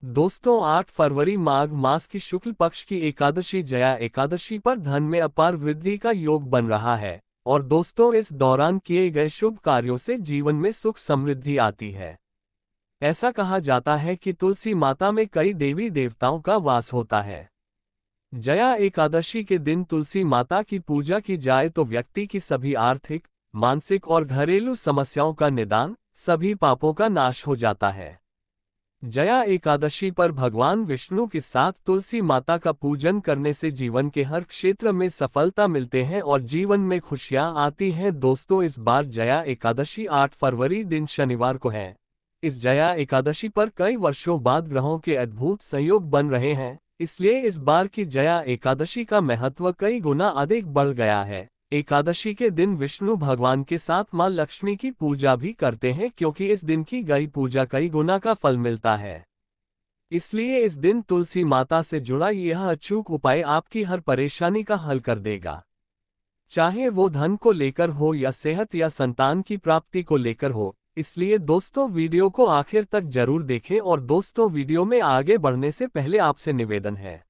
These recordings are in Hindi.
दोस्तों 8 फरवरी माघ मास की शुक्ल पक्ष की एकादशी जया एकादशी पर धन में अपार वृद्धि का योग बन रहा है। और दोस्तों इस दौरान किए गए शुभ कार्यों से जीवन में सुख समृद्धि आती है। ऐसा कहा जाता है कि तुलसी माता में कई देवी देवताओं का वास होता है। जया एकादशी के दिन तुलसी माता की पूजा की जाए तो व्यक्ति की सभी आर्थिक, मानसिक और घरेलू समस्याओं का निदान, सभी पापों का नाश हो जाता है। जया एकादशी पर भगवान विष्णु के साथ तुलसी माता का पूजन करने से जीवन के हर क्षेत्र में सफलता मिलते हैं और जीवन में खुशियां आती हैं। दोस्तों इस बार जया एकादशी 8 फरवरी दिन शनिवार को है। इस जया एकादशी पर कई वर्षों बाद ग्रहों के अद्भुत संयोग बन रहे हैं, इसलिए इस बार की जया एकादशी का महत्व कई गुना अधिक बढ़ गया है। एकादशी के दिन विष्णु भगवान के साथ मां लक्ष्मी की पूजा भी करते हैं, क्योंकि इस दिन की गई पूजा कई गुना का फल मिलता है। इसलिए इस दिन तुलसी माता से जुड़ा यह अचूक उपाय आपकी हर परेशानी का हल कर देगा। चाहे वो धन को लेकर हो या सेहत या संतान की प्राप्ति को लेकर हो। इसलिए दोस्तों वीडियो को आखिर तक जरूर देखें। और दोस्तों वीडियो में आगे बढ़ने से पहले आपसे निवेदन है,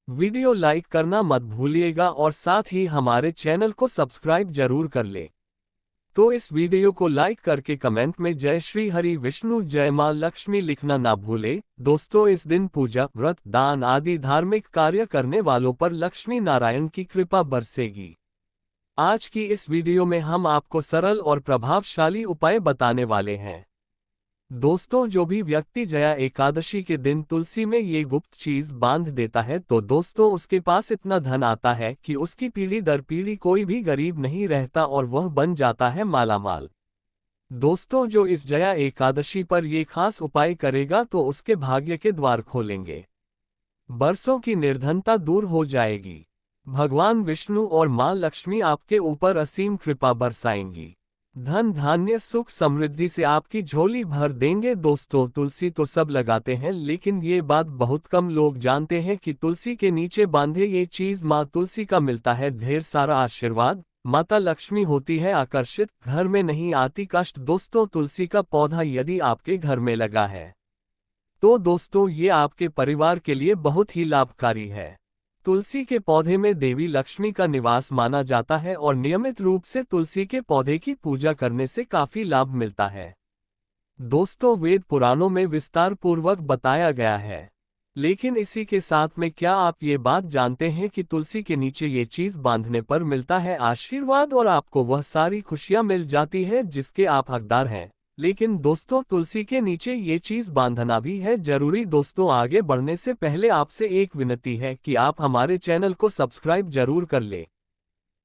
वीडियो लाइक करना मत भूलिएगा और साथ ही हमारे चैनल को सब्सक्राइब जरूर कर ले। तो इस वीडियो को लाइक करके कमेंट में जय श्री हरि विष्णु जय मां लक्ष्मी लिखना ना भूले। दोस्तों इस दिन पूजा, व्रत, दान आदि धार्मिक कार्य करने वालों पर लक्ष्मी नारायण की कृपा बरसेगी। आज की इस वीडियो में हम आपको सरल और प्रभावशाली उपाय बताने वाले हैं। दोस्तों जो भी व्यक्ति जया एकादशी के दिन तुलसी में ये गुप्त चीज बांध देता है तो दोस्तों उसके पास इतना धन आता है कि उसकी पीढ़ी दर पीढ़ी कोई भी गरीब नहीं रहता और वह बन जाता है मालामाल। दोस्तों जो इस जया एकादशी पर ये खास उपाय करेगा तो उसके भाग्य के द्वार खोलेंगे, बरसों की निर्धनता दूर हो जाएगी। भगवान विष्णु और मां लक्ष्मी आपके ऊपर असीम कृपा बरसाएंगी। धन धान्य सुख समृद्धि से आपकी झोली भर देंगे। दोस्तों तुलसी तो सब लगाते हैं, लेकिन ये बात बहुत कम लोग जानते हैं कि तुलसी के नीचे बांधे ये चीज माँ तुलसी का मिलता है ढेर सारा आशीर्वाद। माता लक्ष्मी होती है आकर्षित, घर में नहीं आती कष्ट। दोस्तों तुलसी का पौधा यदि आपके घर में लगा है तो दोस्तों ये आपके परिवार के लिए बहुत ही लाभकारी है। तुलसी के पौधे में देवी लक्ष्मी का निवास माना जाता है और नियमित रूप से तुलसी के पौधे की पूजा करने से काफी लाभ मिलता है। दोस्तों वेद पुराणों में विस्तार पूर्वक बताया गया है, लेकिन इसी के साथ में क्या आप ये बात जानते हैं कि तुलसी के नीचे ये चीज बांधने पर मिलता है आशीर्वाद और आपको वह सारी खुशियां मिल जाती है जिसके आप हकदार हैं। लेकिन दोस्तों तुलसी के नीचे ये चीज बांधना भी है जरूरी। दोस्तों आगे बढ़ने से पहले आपसे एक विनती है कि आप हमारे चैनल को सब्सक्राइब जरूर कर ले,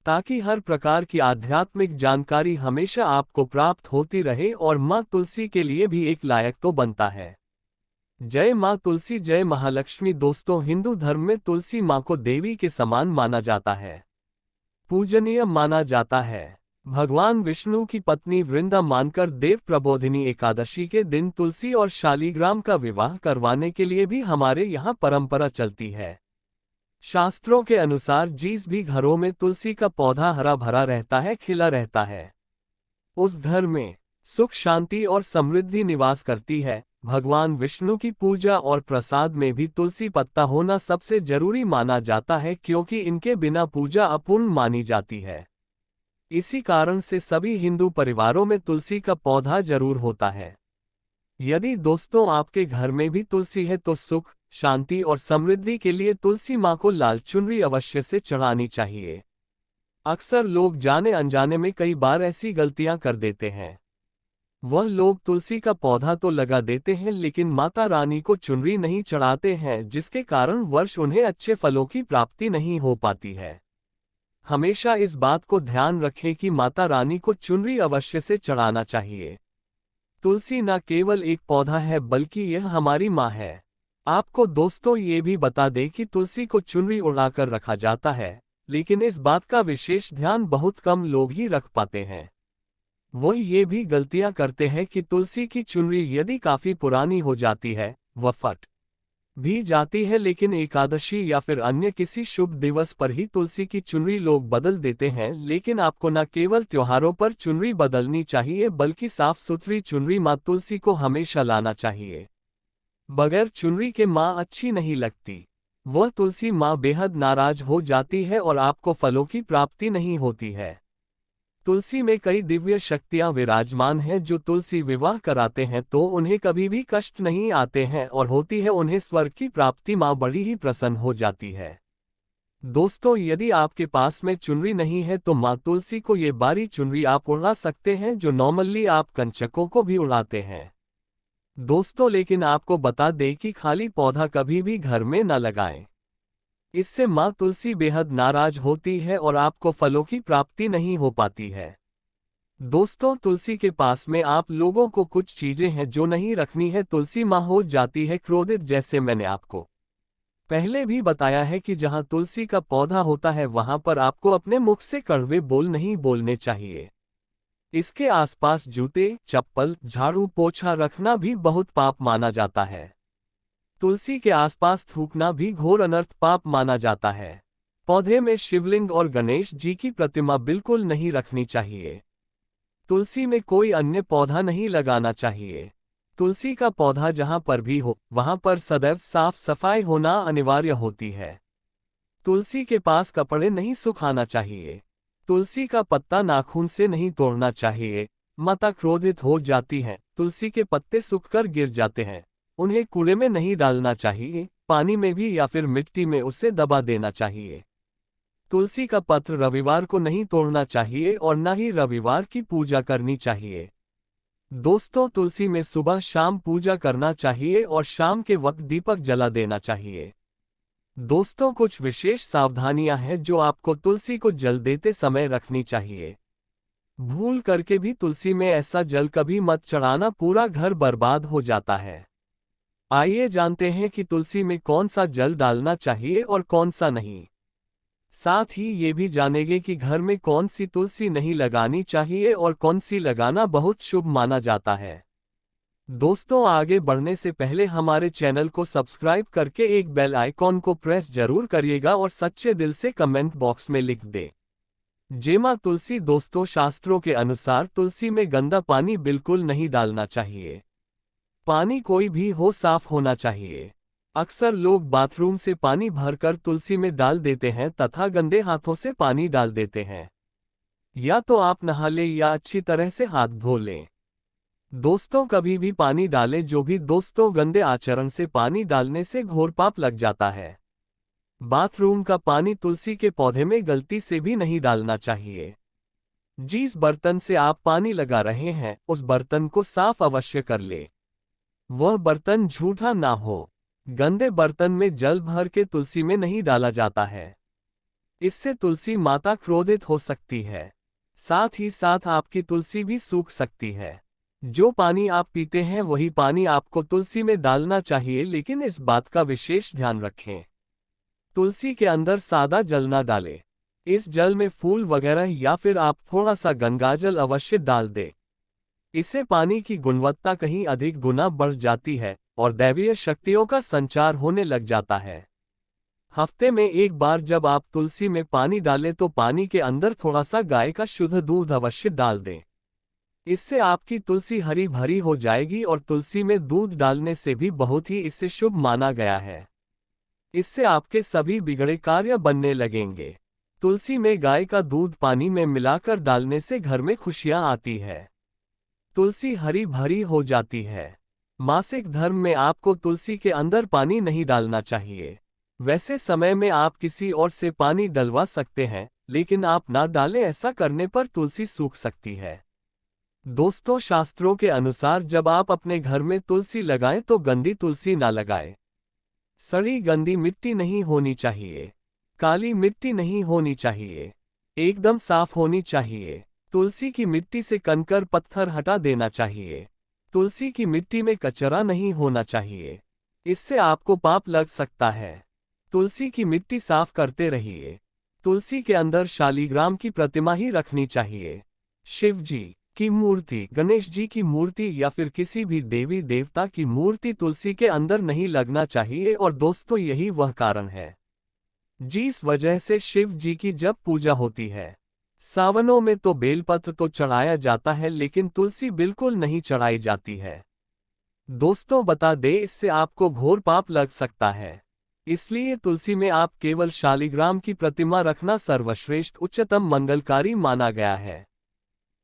ताकि हर प्रकार की आध्यात्मिक जानकारी हमेशा आपको प्राप्त होती रहे और मां तुलसी के लिए भी एक लायक तो बनता है। जय मां तुलसी जय महालक्ष्मी। दोस्तों हिंदू धर्म में तुलसी मां को देवी के समान माना जाता है, पूजनीय माना जाता है। भगवान विष्णु की पत्नी वृंदा मानकर देव प्रबोधिनी एकादशी के दिन तुलसी और शालीग्राम का विवाह करवाने के लिए भी हमारे यहाँ परंपरा चलती है। शास्त्रों के अनुसार जिस भी घरों में तुलसी का पौधा हरा भरा रहता है, खिला रहता है, उस घर में सुख शांति और समृद्धि निवास करती है। भगवान विष्णु की पूजा और प्रसाद में भी तुलसी पत्ता होना सबसे जरूरी माना जाता है, क्योंकि इनके बिना पूजा अपूर्ण मानी जाती है। इसी कारण से सभी हिंदू परिवारों में तुलसी का पौधा जरूर होता है। यदि दोस्तों आपके घर में भी तुलसी है तो सुख शांति और समृद्धि के लिए तुलसी मां को लाल चुनरी अवश्य से चढ़ानी चाहिए। अक्सर लोग जाने अनजाने में कई बार ऐसी गलतियां कर देते हैं। वह लोग तुलसी का पौधा तो लगा देते हैं लेकिन माता रानी को चुनरी नहीं चढ़ाते हैं, जिसके कारण वर्ष उन्हें अच्छे फलों की प्राप्ति नहीं हो पाती है। हमेशा इस बात को ध्यान रखें कि माता रानी को चुनरी अवश्य से चढ़ाना चाहिए। तुलसी न केवल एक पौधा है बल्कि यह हमारी माँ है। आपको दोस्तों ये भी बता दें कि तुलसी को चुनरी उड़ाकर रखा जाता है, लेकिन इस बात का विशेष ध्यान बहुत कम लोग ही रख पाते हैं। वो ये भी गलतियां करते हैं कि तुलसी की चुनरी यदि काफी पुरानी हो जाती है, वह फट भी जाती है, लेकिन एकादशी या फिर अन्य किसी शुभ दिवस पर ही तुलसी की चुनरी लोग बदल देते हैं। लेकिन आपको न केवल त्योहारों पर चुनरी बदलनी चाहिए बल्कि साफ सुथरी चुनरी मां तुलसी को हमेशा लाना चाहिए। बगैर चुनरी के माँ अच्छी नहीं लगती। वह तुलसी माँ बेहद नाराज हो जाती है और आपको फलों की प्राप्ति नहीं होती है। तुलसी में कई दिव्य शक्तियां विराजमान हैं जो तुलसी विवाह कराते हैं तो उन्हें कभी भी कष्ट नहीं आते हैं और होती है उन्हें स्वर्ग की प्राप्ति। माँ बड़ी ही प्रसन्न हो जाती है। दोस्तों, यदि आपके पास में चुनरी नहीं है तो माँ तुलसी को ये बारी चुनरी आप उड़ा सकते हैं जो नॉर्मली आप कंचकों को भी उड़ाते हैं। दोस्तों, लेकिन आपको बता दें कि खाली पौधा कभी भी घर में न लगाएं। इससे माँ तुलसी बेहद नाराज होती है और आपको फलों की प्राप्ति नहीं हो पाती है। दोस्तों, तुलसी के पास में आप लोगों को कुछ चीजें हैं जो नहीं रखनी है। तुलसी माँ हो जाती है क्रोधित। जैसे मैंने आपको पहले भी बताया है कि जहाँ तुलसी का पौधा होता है वहां पर आपको अपने मुख से कड़वे बोल नहीं बोलने चाहिए। इसके आसपास जूते, चप्पल, झाड़ू पोछा रखना भी बहुत पाप माना जाता है। तुलसी के आसपास थूकना भी घोर अनर्थ पाप माना जाता है। पौधे में शिवलिंग और गणेश जी की प्रतिमा बिल्कुल नहीं रखनी चाहिए। तुलसी में कोई अन्य पौधा नहीं लगाना चाहिए। तुलसी का पौधा जहां पर भी हो वहां पर सदैव साफ सफाई होना अनिवार्य होती है। तुलसी के पास कपड़े नहीं सुखाना चाहिए। तुलसी का पत्ता नाखून से नहीं तोड़ना चाहिए। माता क्रोधित हो जाती है। तुलसी के पत्ते सूखकर गिर जाते हैं। उन्हें कूड़े में नहीं डालना चाहिए, पानी में भी या फिर मिट्टी में उसे दबा देना चाहिए। तुलसी का पत्र रविवार को नहीं तोड़ना चाहिए और न ही रविवार की पूजा करनी चाहिए। दोस्तों, तुलसी में सुबह शाम पूजा करना चाहिए और शाम के वक्त दीपक जला देना चाहिए। दोस्तों, कुछ विशेष सावधानियां हैं जो आपको तुलसी को जल देते समय रखनी चाहिए। भूल करके भी तुलसी में ऐसा जल कभी मत चढ़ाना, पूरा घर बर्बाद हो जाता है। आइए जानते हैं कि तुलसी में कौन सा जल डालना चाहिए और कौन सा नहीं। साथ ही ये भी जानेंगे कि घर में कौन सी तुलसी नहीं लगानी चाहिए और कौन सी लगाना बहुत शुभ माना जाता है। दोस्तों, आगे बढ़ने से पहले हमारे चैनल को सब्सक्राइब करके एक बेल आइकॉन को प्रेस जरूर करिएगा और सच्चे दिल से कमेंट बॉक्स में लिख दे जय मां तुलसी। दोस्तों, शास्त्रों के अनुसार तुलसी में गंदा पानी बिल्कुल नहीं डालना चाहिए। पानी कोई भी हो साफ होना चाहिए। अक्सर लोग बाथरूम से पानी भरकर तुलसी में डाल देते हैं तथा गंदे हाथों से पानी डाल देते हैं। या तो आप नहा लें या अच्छी तरह से हाथ धो लें। दोस्तों, कभी भी पानी डालें जो भी दोस्तों गंदे आचरण से पानी डालने से घोर पाप लग जाता है। बाथरूम का पानी तुलसी के पौधे में गलती से भी नहीं डालना चाहिए। जिस बर्तन से आप पानी लगा रहे हैं उस बर्तन को साफ अवश्य कर ले। वह बर्तन झूठा ना हो। गंदे बर्तन में जल भर के तुलसी में नहीं डाला जाता है। इससे तुलसी माता क्रोधित हो सकती है। साथ ही साथ आपकी तुलसी भी सूख सकती है। जो पानी आप पीते हैं वही पानी आपको तुलसी में डालना चाहिए, लेकिन इस बात का विशेष ध्यान रखें। तुलसी के अंदर सादा जल ना डालें। इस जल में फूल वगैरह या फिर आप थोड़ा सा गंगाजल अवश्य डाल दें। इससे पानी की गुणवत्ता कहीं अधिक गुना बढ़ जाती है और दैवीय शक्तियों का संचार होने लग जाता है। हफ्ते में एक बार जब आप तुलसी में पानी डालें तो पानी के अंदर थोड़ा सा गाय का शुद्ध दूध अवश्य डाल दें। इससे आपकी तुलसी हरी भरी हो जाएगी और तुलसी में दूध डालने से भी बहुत ही इससे शुभ माना गया है। इससे आपके सभी बिगड़े कार्य बनने लगेंगे। तुलसी में गाय का दूध पानी में मिलाकर डालने से घर में खुशियां आती है। तुलसी हरी भरी हो जाती है। मासिक धर्म में आपको तुलसी के अंदर पानी नहीं डालना चाहिए। वैसे समय में आप किसी और से पानी डलवा सकते हैं, लेकिन आप ना डालें। ऐसा करने पर तुलसी सूख सकती है। दोस्तों, शास्त्रों के अनुसार जब आप अपने घर में तुलसी लगाएं तो गंदी तुलसी ना लगाएं। सड़ी गंदी मिट्टी नहीं होनी चाहिए। काली मिट्टी नहीं होनी चाहिए। एकदम साफ होनी चाहिए। तुलसी की मिट्टी से कंकड़ पत्थर हटा देना चाहिए। तुलसी की मिट्टी में कचरा नहीं होना चाहिए। इससे आपको पाप लग सकता है। तुलसी की मिट्टी साफ करते रहिए। तुलसी के अंदर शालीग्राम की प्रतिमा ही रखनी चाहिए। शिव जी की मूर्ति, गणेश जी की मूर्ति या फिर किसी भी देवी देवता की मूर्ति तुलसी के अंदर नहीं लगना चाहिए। और दोस्तों, यही वह कारण है जिस वजह से शिव जी की जब पूजा होती है सावनों में तो बेलपत्र तो चढ़ाया जाता है, लेकिन तुलसी बिल्कुल नहीं चढ़ाई जाती है। दोस्तों बता दे, इससे आपको घोर पाप लग सकता है। इसलिए तुलसी में आप केवल शालिग्राम की प्रतिमा रखना सर्वश्रेष्ठ उच्चतम मंगलकारी माना गया है।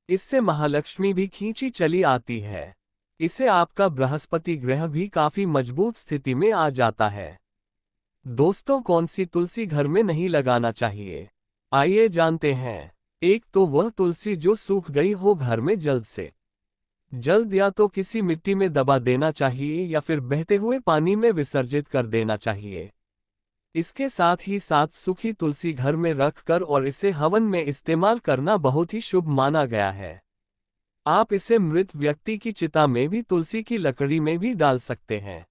इससे महालक्ष्मी भी खींची चली आती है। इससे आपका बृहस्पति ग्रह भी काफी मजबूत स्थिति में आ जाता है। दोस्तों कौन सी तुलसी घर में नहीं लगाना चाहिए, आइए जानते हैं। एक तो वह तुलसी जो सूख गई हो घर में जल्द से जल्द या तो किसी मिट्टी में दबा देना चाहिए या फिर बहते हुए पानी में विसर्जित कर देना चाहिए। इसके साथ ही साथ सूखी तुलसी घर में रखकर और इसे हवन में इस्तेमाल करना बहुत ही शुभ माना गया है। आप इसे मृत व्यक्ति की चिता में भी तुलसी की लकड़ी में भी डाल सकते हैं।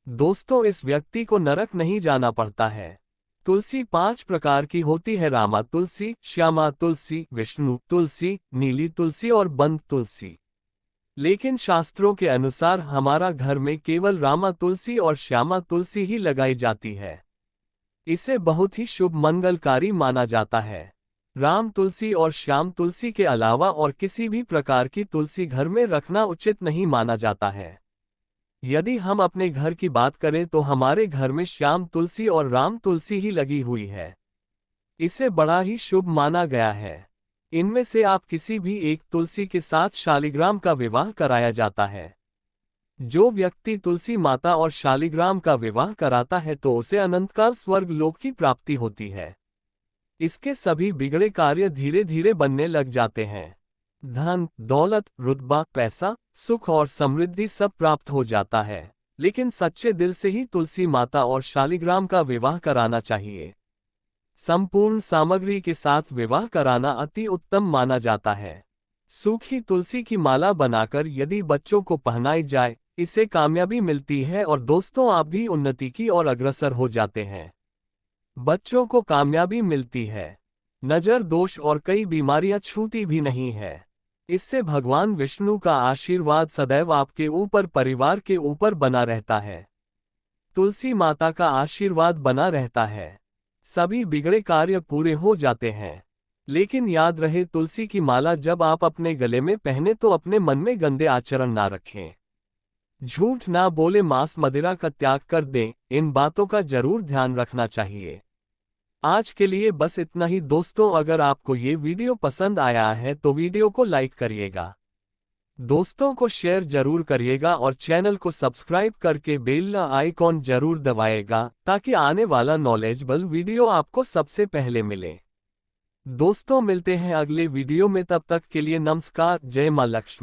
दोस्तों इस व्यक्ति को नरक नहीं जाना पड़ता है। तुलसी 5 प्रकार की होती है: रामा तुलसी, श्यामा तुलसी, विष्णु तुलसी, नीली तुलसी और बंद तुलसी। लेकिन शास्त्रों के अनुसार हमारा घर में केवल रामा तुलसी और श्यामा तुलसी ही लगाई जाती है। इसे बहुत ही शुभ मंगलकारी माना जाता है। राम तुलसी और श्याम तुलसी के अलावा और किसी भी प्रकार की तुलसी घर में रखना उचित नहीं माना जाता है। यदि हम अपने घर की बात करें तो हमारे घर में श्याम तुलसी और राम तुलसी ही लगी हुई है। इसे बड़ा ही शुभ माना गया है। इनमें से आप किसी भी एक तुलसी के साथ शालिग्राम का विवाह कराया जाता है। जो व्यक्ति तुलसी माता और शालिग्राम का विवाह कराता है तो उसे अनंतकाल स्वर्ग लोक की प्राप्ति होती है। इसके सभी बिगड़े कार्य धीरे धीरे बनने लग जाते हैं। धन, दौलत, रुतबा, पैसा, सुख और समृद्धि सब प्राप्त हो जाता है। लेकिन सच्चे दिल से ही तुलसी माता और शालिग्राम का विवाह कराना चाहिए। संपूर्ण सामग्री के साथ विवाह कराना अति उत्तम माना जाता है। सूखी तुलसी की माला बनाकर यदि बच्चों को पहनाई जाए, इससे कामयाबी मिलती है और दोस्तों आप भी उन्नति की ओर अग्रसर हो जाते हैं। बच्चों को कामयाबी मिलती है, नजर दोष और कई बीमारियां छूती भी नहीं है। इससे भगवान विष्णु का आशीर्वाद सदैव आपके ऊपर, परिवार के ऊपर बना रहता है। तुलसी माता का आशीर्वाद बना रहता है, सभी बिगड़े कार्य पूरे हो जाते हैं। लेकिन याद रहे, तुलसी की माला जब आप अपने गले में पहने तो अपने मन में गंदे आचरण ना रखें, झूठ ना बोले, मांस मदिरा का त्याग कर दें। इन बातों का जरूर ध्यान रखना चाहिए। आज के लिए बस इतना ही दोस्तों। अगर आपको ये वीडियो पसंद आया है तो वीडियो को लाइक करिएगा, दोस्तों को शेयर जरूर करिएगा और चैनल को सब्सक्राइब करके बेल आइकॉन जरूर दबाएगा ताकि आने वाला नॉलेजेबल वीडियो आपको सबसे पहले मिले। दोस्तों मिलते हैं अगले वीडियो में, तब तक के लिए नमस्कार। जय मां लक्ष्मी।